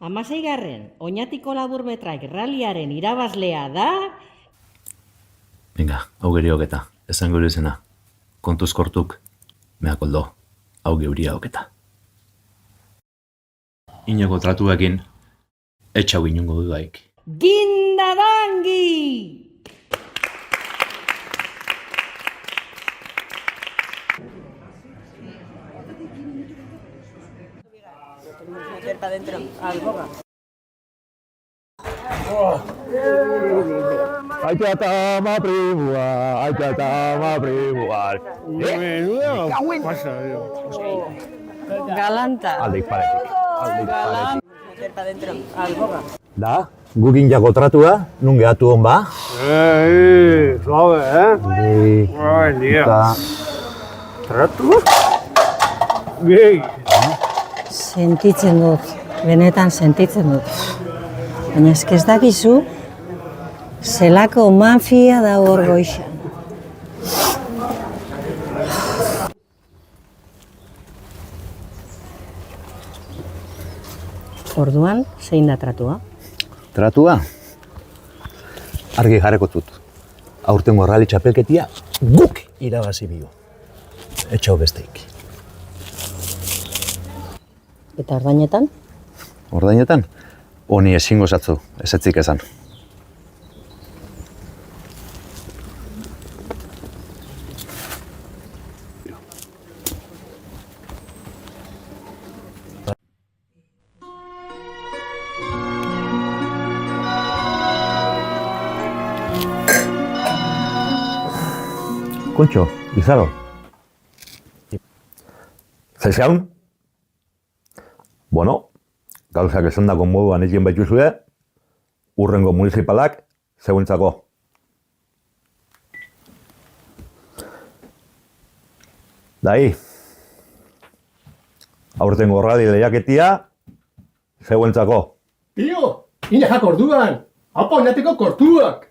16. Oñatiko laburmetraik ralliaren irabazlea da... Venga, hau geri hoketa, esan gure izena. Kontuz kortuk, mea koldo, hau geuria hoketa. Inoko tratuekin, etxau inungo dudaik. Gindadangi! Meter para dentro, al boga. Aitatama primua. Galanta. Aldeik paretik. Meter para dentro, al boga. Da, gukin jako tratua, nun gehatu hon ba? Suave, Buen día. ¿Tratu? Gay. Sentitzen dut, benetan sentitzen dut. Baina ez dakizu, zelako mafia da hor goixan. Orduan, zein da tratua? Tratua? Argi jarreko dut. Aurtengo rally txapelketia guk irabazi bio. Etxau besteik. Eta ordainetan? Ordainetan, honi ezingo zatzu, ezetzik esan. Kontxo, Izaro. Zaizaun? Bueno, gauzak esan dako moduan egin baituzue, urrengo municipalak zeuentzako. Dai, aurtengo rally lehiaketia zeuentzako. Tío, ine jak orduan. Apa oinatiko kortuak.